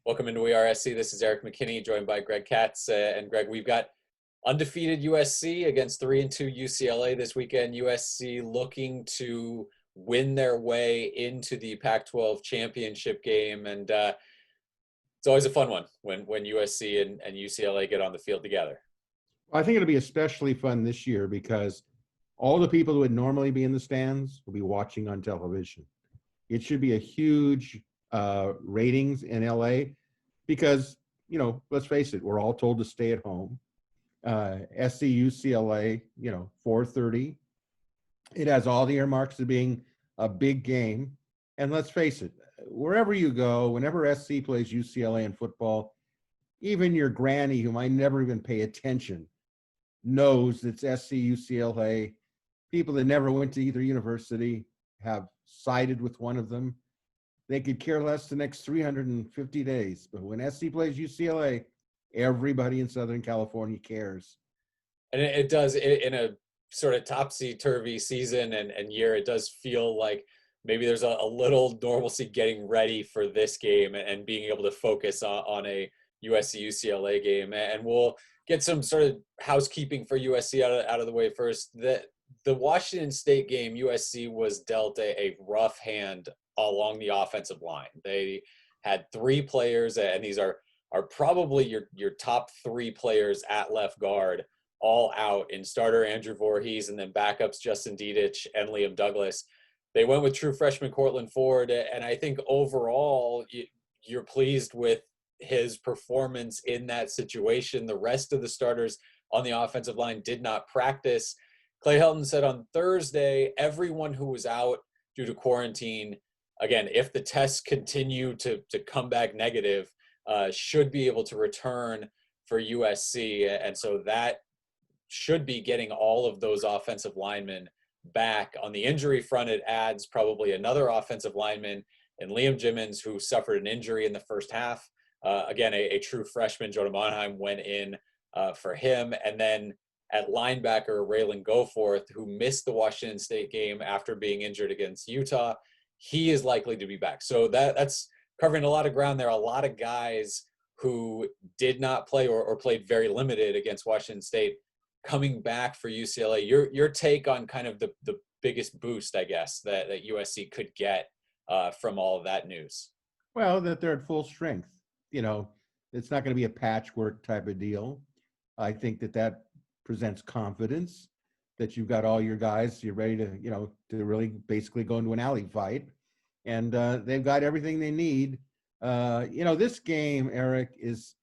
Welcome into WeAreSC. This is Erik McKinney, joined by Greg Katz. And Greg, we've got undefeated USC against 3-2 UCLA this weekend. USC looking to win their way into the Pac-12 championship game, and it's always a fun one when USC and UCLA get on the field together. I think it'll be especially fun this year because all the people who would normally be in the stands will be watching on television. It should be a huge ratings in LA because, let's face it, we're all told to stay at home. SC UCLA, 4:30. It has all the earmarks of being a big game. And let's face it, wherever you go, whenever SC plays UCLA in football, even your granny who might never even pay attention knows it's SC UCLA. People that never went to either university have sided with one of them. They could care less the next 350 days. But when SC plays UCLA, everybody in Southern California cares. And it does, in a sort of topsy-turvy season and year, it does feel like maybe there's a little normalcy getting ready for this game and being able to focus on a USC UCLA game. And we'll get some sort of housekeeping for USC out of the way first. The Washington State game, USC was dealt a rough hand along the offensive line. They had three players, and these are probably your top three players at left guard, all out, in starter Andrew Voorhees and then backups Justin Dedich and Liam Douglas. They went with true freshman Cortland Ford, and I think overall you're pleased with his performance in that situation. The rest of the starters on the offensive line did not practice. Clay Helton said on Thursday, everyone who was out due to quarantine, again, if the tests continue to come back negative, should be able to return for USC. And so that should be getting all of those offensive linemen back. On the injury front, it adds probably another offensive lineman in Liam Jimmons, who suffered an injury in the first half. Again, a true freshman, Jonah Monheim, went in for him. And then at linebacker, Raylan Goforth, who missed the Washington State game after being injured against Utah, he is likely to be back. So that's covering a lot of ground there. A lot of guys who did not play or played very limited against Washington State coming back for UCLA. Your take on kind of the biggest boost, I guess, that USC could get from all of that news? Well, that they're at full strength. It's not going to be a patchwork type of deal. I think that presents confidence that you've got all your guys, you're ready to, to really basically go into an alley fight. And they've got everything they need. This game, Erik, is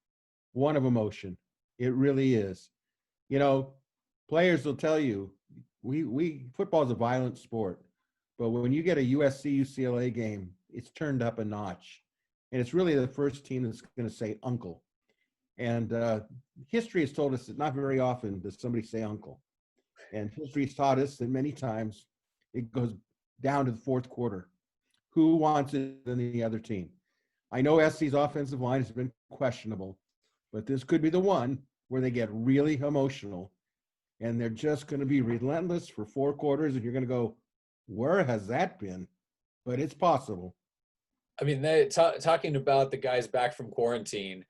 one of emotion. It really is. Players will tell you, football is a violent sport, but when you get a USC UCLA game, it's turned up a notch. And it's really the first team that's going to say uncle. And history has told us that not very often does somebody say uncle. And history has taught us that many times it goes down to the fourth quarter. Who wants it than the other team? I know SC's offensive line has been questionable, but this could be the one where they get really emotional and they're just going to be relentless for four quarters. And you're going to go, where has that been? But it's possible. I mean, talking about the guys back from quarantine,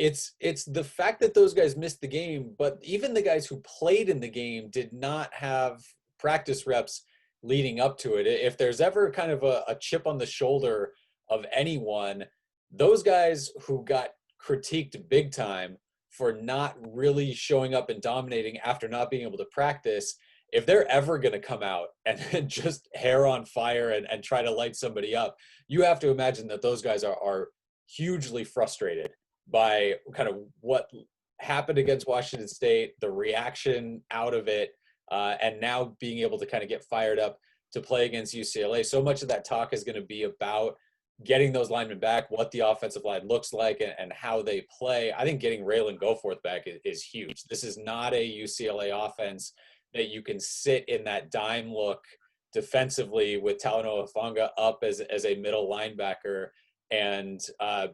it's the fact that those guys missed the game, but even the guys who played in the game did not have practice reps leading up to it. If there's ever kind of a chip on the shoulder of anyone, those guys who got critiqued big time for not really showing up and dominating after not being able to practice, if they're ever going to come out and just hair on fire and try to light somebody up, you have to imagine that those guys are hugely frustrated by kind of what happened against Washington State, the reaction out of it, and now being able to kind of get fired up to play against UCLA. So much of that talk is going to be about getting those linemen back, what the offensive line looks like, and how they play. I think getting Raylan Goforth back is huge. This is not a UCLA offense that you can sit in that dime look defensively with Talanoa Hufanga up as a middle linebacker and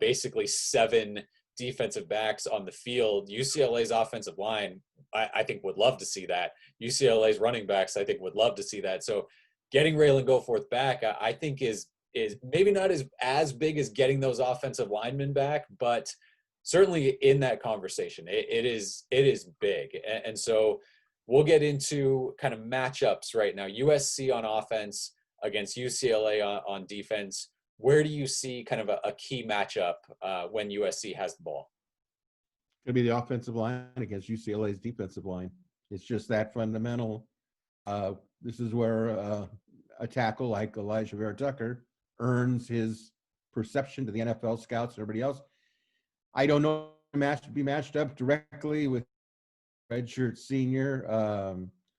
basically seven defensive backs on the field. UCLA's offensive line, I think, would love to see that. UCLA's running backs, I think, would love to see that. So getting Raylan Goforth back, I think, is is maybe not as big as getting those offensive linemen back, but certainly in that conversation, it is big. And so we'll get into kind of matchups right now. USC on offense against UCLA on defense. Where do you see kind of a key matchup when USC has the ball? Going to be the offensive line against UCLA's defensive line. It's just that fundamental. This is where a tackle like Elijah Vera Tucker earns his perception to the NFL scouts and everybody else. I don't know be matched up directly with redshirt senior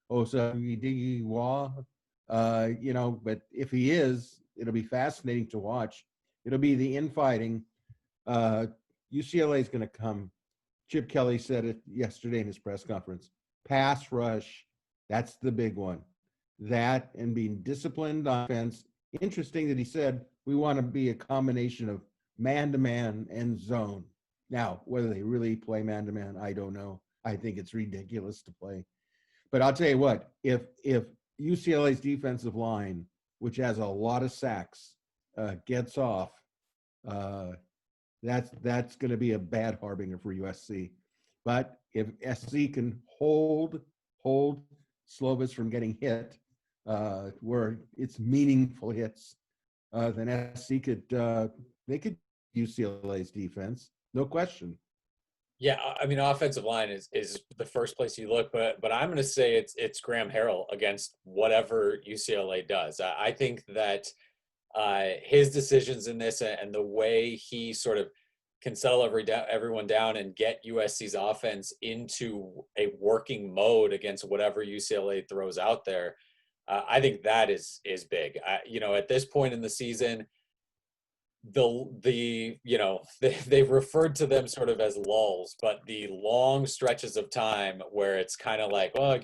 Osa Idigwa, but if he is, it'll be fascinating to watch. It'll be the infighting. UCLA is going to come. Chip Kelly said it yesterday in his press conference. Pass rush, that's the big one. That and being disciplined offense. Interesting that he said we want to be a combination of man-to-man and zone. Now, whether they really play man-to-man, I don't know. I think it's ridiculous to play. But I'll tell you what, if UCLA's defensive line, which has a lot of sacks, gets off, that's going to be a bad harbinger for USC. But if SC can hold Slovis from getting hit, where it's meaningful hits, then SC could UCLA's defense, no question. Yeah, I mean, offensive line is the first place you look, but I'm going to say it's Graham Harrell against whatever UCLA does. I think that his decisions in this and the way he sort of can settle everyone down and get USC's offense into a working mode against whatever UCLA throws out there, I think that is big. At this point in the season, they've referred to them sort of as lulls, but the long stretches of time where it's kind of like, well, I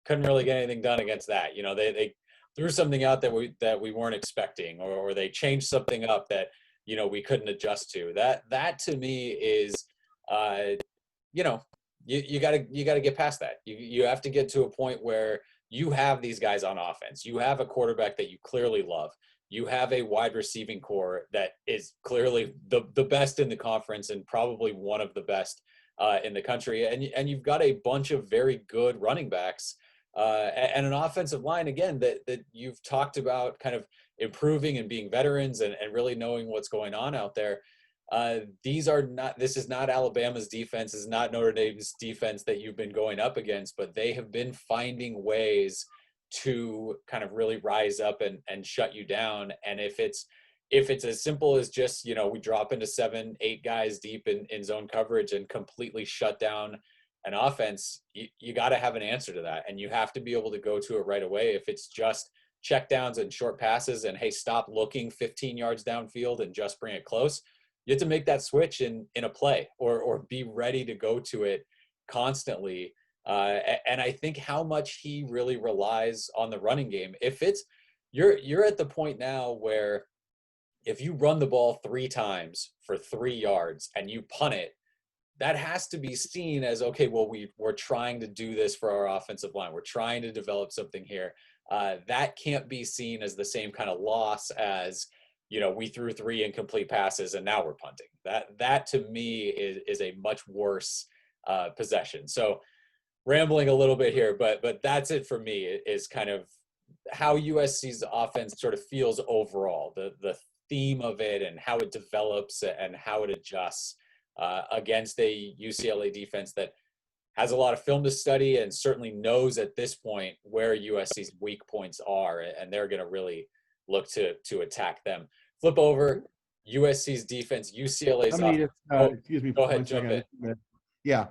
couldn't really get anything done against that. They threw something out that we weren't expecting, or they changed something up that we couldn't adjust to. That to me is you gotta get past that. You have to get to a point where you have these guys on offense. You have a quarterback that you clearly love. You have a wide receiving core that is clearly the best in the conference and probably one of the best in the country. And you've got a bunch of very good running backs and an offensive line, again, that you've talked about kind of improving and being veterans and really knowing what's going on out there. This is not Alabama's defense, this is not Notre Dame's defense that you've been going up against, but they have been finding ways to kind of really rise up and shut you down. And if it's as simple as just, we drop into 7-8 guys deep in zone coverage and completely shut down an offense, you got to have an answer to that. And you have to be able to go to it right away. If it's just check downs and short passes and, hey, stop looking 15 yards downfield and just bring it close, you have to make that switch in a play or be ready to go to it constantly. And I think how much he really relies on the running game. If you're at the point now where if you run the ball 3 times for 3 yards and you punt it, that has to be seen as, okay, well, we're trying to do this for our offensive line. We're trying to develop something here. That can't be seen as the same kind of loss as, we threw 3 incomplete passes and now we're punting. That to me is a much worse possession. So rambling a little bit here, but that's it for me, is kind of how USC's offense sort of feels overall, the theme of it and how it develops and how it adjusts against a UCLA defense that has a lot of film to study and certainly knows at this point where USC's weak points are, and they're going to really look to attack them. Flip over USC's defense, UCLA's offense. Excuse me. Go ahead, jump in. Yeah.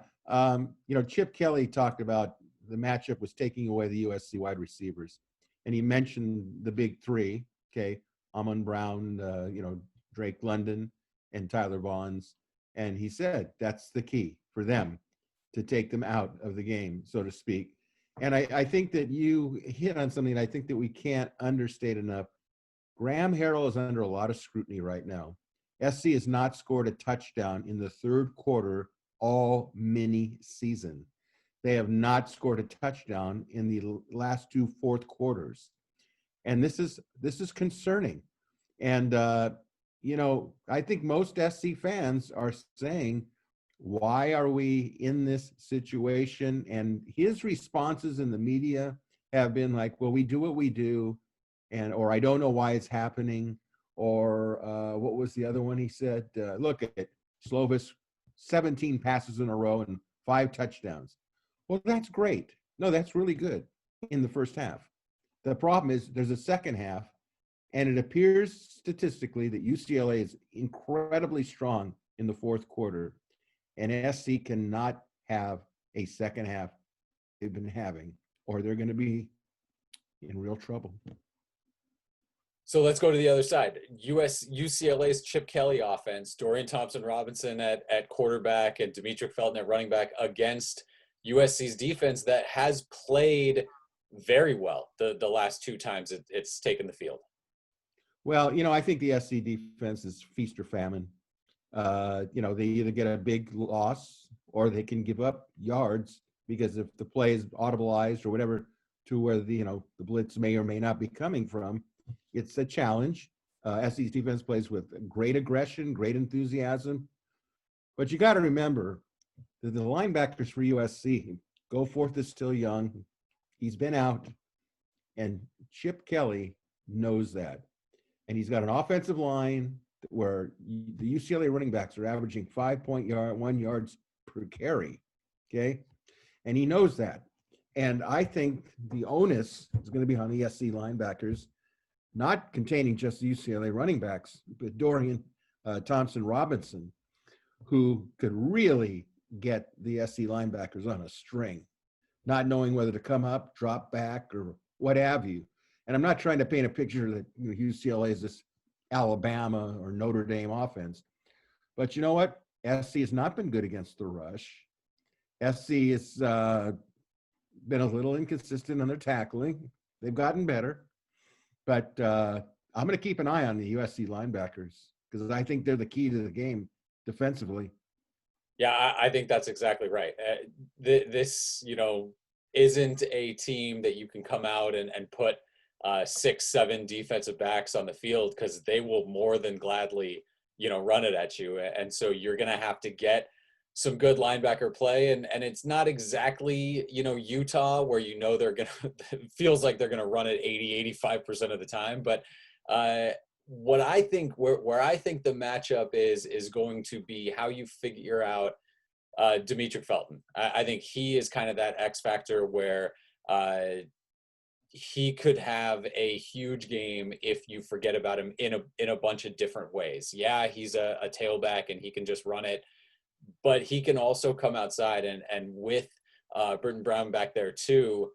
Chip Kelly talked about the matchup was taking away the USC wide receivers. And he mentioned the big 3, okay, Amon Brown, Drake London, and Tyler Vaughns. And he said that's the key for them to take them out of the game, so to speak. And I think that you hit on something I think that we can't understate enough. Graham Harrell is under a lot of scrutiny right now. SC has not scored a touchdown in the 3rd quarter all mini season. They have not scored a touchdown in the last 2 fourth quarters. And this is concerning And, I think most SC fans are saying, why are we in this situation? And his responses in the media have been like, well, we do what we do, or I don't know why it's happening, or what was the other one he said? Look at Slovis, 17 passes in a row and 5 touchdowns. Well, that's great. No, that's really good in the first half. The problem is there's a second half, and it appears statistically that UCLA is incredibly strong in the fourth quarter, and SC cannot have a second half they've been having, or they're going to be in real trouble. So let's go to the other side. UCLA's Chip Kelly offense, Dorian Thompson-Robinson at quarterback and Demetric Felton at running back against USC's defense that has played very well the last 2 times it's taken the field. Well, I think the SC defense is feast or famine. They either get a big loss or they can give up yards, because if the play is audibleized or whatever to where the blitz may or may not be coming from, it's a challenge. SC's defense plays with great aggression, great enthusiasm. But you got to remember that the linebackers for USC, Goforth is still young. He's been out. And Chip Kelly knows that. And he's got an offensive line where the UCLA running backs are averaging 5.1 yards per carry. Okay. And he knows that. And I think the onus is going to be on the SC linebackers, not containing just the UCLA running backs, but Dorian Thompson-Robinson, who could really get the SC linebackers on a string, not knowing whether to come up, drop back, or what have you. And I'm not trying to paint a picture that UCLA is this Alabama or Notre Dame offense. But you know what? SC has not been good against the rush. SC has been a little inconsistent on their tackling. They've gotten better. But I'm going to keep an eye on the USC linebackers, because I think they're the key to the game defensively. Yeah, I think that's exactly right. This, isn't a team that you can come out and put 6-7 defensive backs on the field, because they will more than gladly, run it at you. And so you're going to have to get some good linebacker play. And it's not exactly, Utah, where they're going to, it feels like they're going to run it 80-85% of the time. But what I think, where I think the matchup is going to be how you figure out Demetric Felton. I think he is kind of that X factor where he could have a huge game if you forget about him in a bunch of different ways. Yeah, he's a tailback and he can just run it, but he can also come outside and with Burton Brown back there too,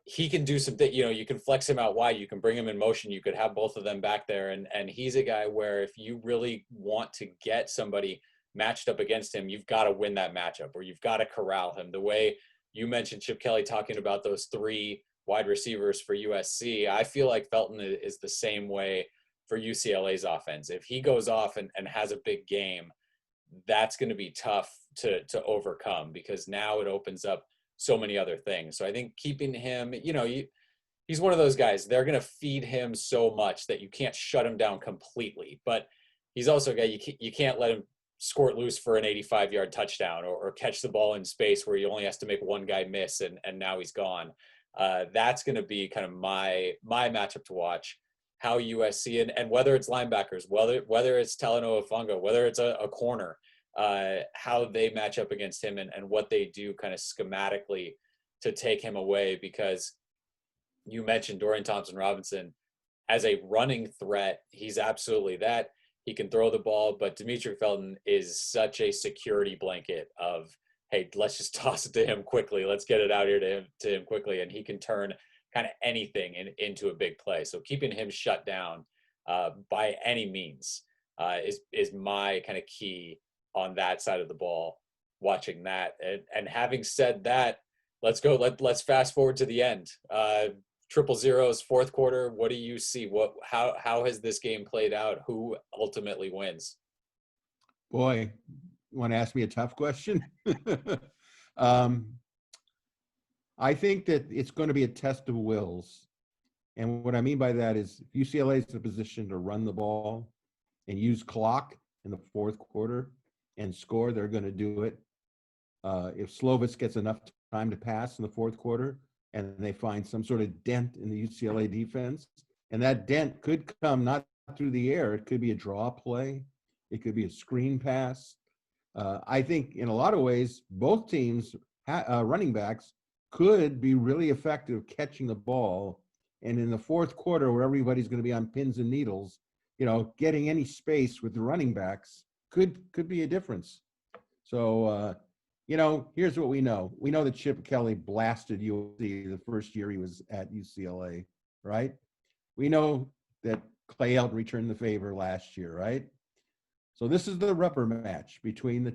he can do something. You can flex him out wide, you can bring him in motion, you could have both of them back there, and he's a guy where if you really want to get somebody matched up against him, you've got to win that matchup, or you've got to corral him. The way you mentioned Chip Kelly talking about those 3 wide receivers for USC, I feel like Felton is the same way for UCLA's offense. If he goes off and has a big game, that's going to be tough to overcome, because now it opens up so many other things. So I think keeping him, he's one of those guys, they're going to feed him so much that you can't shut him down completely. But he's also a guy you can't let him squirt loose for an 85-yard touchdown or catch the ball in space where he only has to make one guy miss and now he's gone. That's going to be kind of my matchup to watch, how USC and whether it's linebackers, whether it's Talanoa Hufanga, whether it's a corner, how they match up against him and what they do kind of schematically to take him away. Because you mentioned Dorian Thompson-Robinson as a running threat. He's absolutely that. He can throw the ball, but Demetric Felton is such a security blanket of, hey, let's just toss it to him quickly. Let's get it out here to him quickly. And he can turn kind of anything into a big play. So keeping him shut down by any means is my kind of key on that side of the ball, watching that. And having said that, let's go. Let's fast forward to the end. 0-0's fourth quarter. What do you see? How has this game played out? Who ultimately wins? Boy, you want to ask me a tough question? I think that it's going to be a test of wills. And what I mean by that is if UCLA is in a position to run the ball and use clock in the fourth quarter and score, they're going to do it. If Slovis gets enough time to pass in the fourth quarter and they find some sort of dent in the UCLA defense, and that dent could come not through the air, it could be a draw play, it could be a screen pass. I think in a lot of ways, both teams, running backs, could be really effective catching the ball. And in the fourth quarter, where everybody's going to be on pins and needles, getting any space with the running backs could be a difference. So, here's what we know. We know that Chip Kelly blasted USC the first year he was at UCLA, right? We know that Clay Helton returned the favor last year, right? So this is the rubber match between the,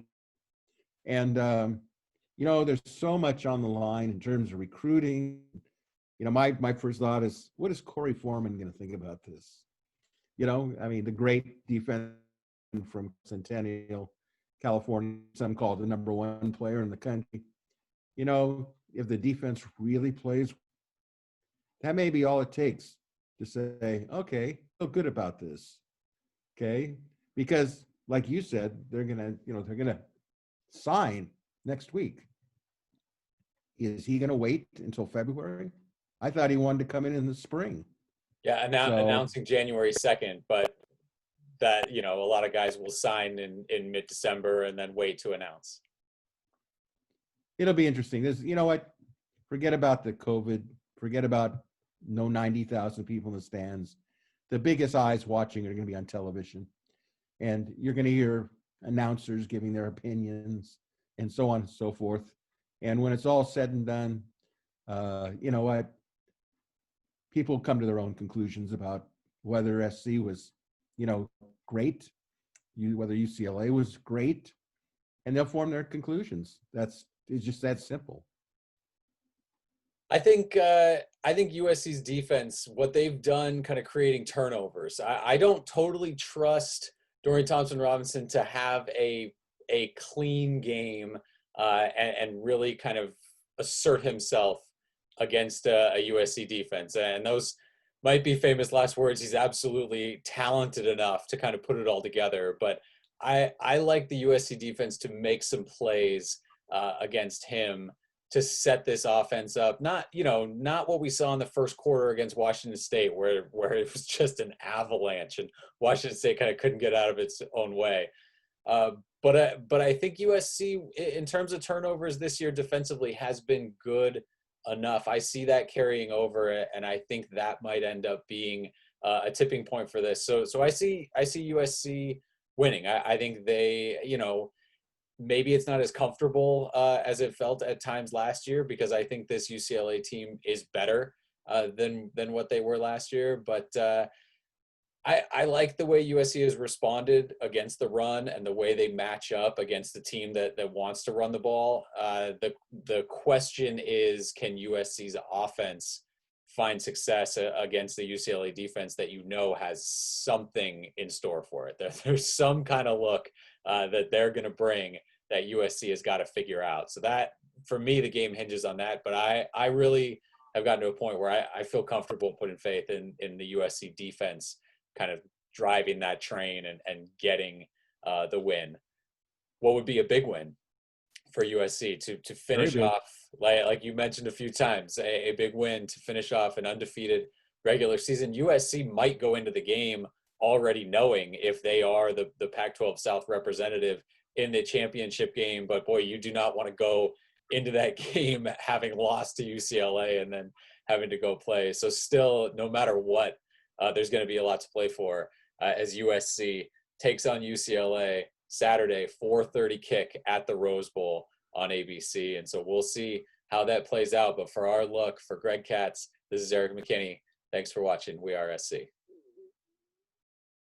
and there's so much on the line in terms of recruiting. My first thought is, what is Corey Foreman going to think about this? The great defense from Centennial, California, some call it the number one player in the country. If the defense really plays, that may be all it takes to say, okay, feel good about this. Okay. Because like you said, they're going to sign next week. Is he going to wait until February? I thought he wanted to come in the spring. Yeah, announcing January 2nd, but that, a lot of guys will sign in mid-December and then wait to announce. It'll be interesting. Forget about the COVID. Forget about no 90,000 people in the stands. The biggest eyes watching are going to be on television. And you're going to hear announcers giving their opinions and so on and so forth. And when it's all said and done, people come to their own conclusions about whether SC was, great, whether UCLA was great, and they'll form their conclusions. It's just that simple. I think USC's defense, what they've done, kind of creating turnovers. I don't totally trust Dorian Thompson-Robinson to have a clean game and really kind of assert himself against a USC defense. And those might be famous last words. He's absolutely talented enough to kind of put it all together. But I like the USC defense to make some plays against him to set this offense up. Not what we saw in the first quarter against Washington State, where it was just an avalanche and Washington State kind of couldn't get out of its own way. But I think USC, in terms of turnovers this year defensively, has been good enough. I see that carrying over, and I think that might end up being a tipping point for this. So I see USC winning. I think they, maybe it's not as comfortable as it felt at times last year, because I think this UCLA team is better than what they were last year. But I like the way USC has responded against the run and the way they match up against the team that wants to run the ball. The question is, can USC's offense find success against the UCLA defense that has something in store for it? There's some kind of look that they're going to bring that USC has got to figure out. So that, for me, the game hinges on that. But I really have gotten to a point where I feel comfortable putting faith in the USC defense kind of driving that train and getting the win. What would be a big win for USC to finish off, like you mentioned a few times, a big win to finish off an undefeated regular season? USC might go into the game already knowing if they are the Pac-12 South representative in the championship game. But boy, you do not want to go into that game having lost to UCLA and then having to go play. So still, no matter what, there's going to be a lot to play for as USC takes on UCLA Saturday, 4:30 kick at the Rose Bowl on ABC. And so we'll see how that plays out. But for our look, for Greg Katz, this is Erik McKinney. Thanks for watching WeAreSC.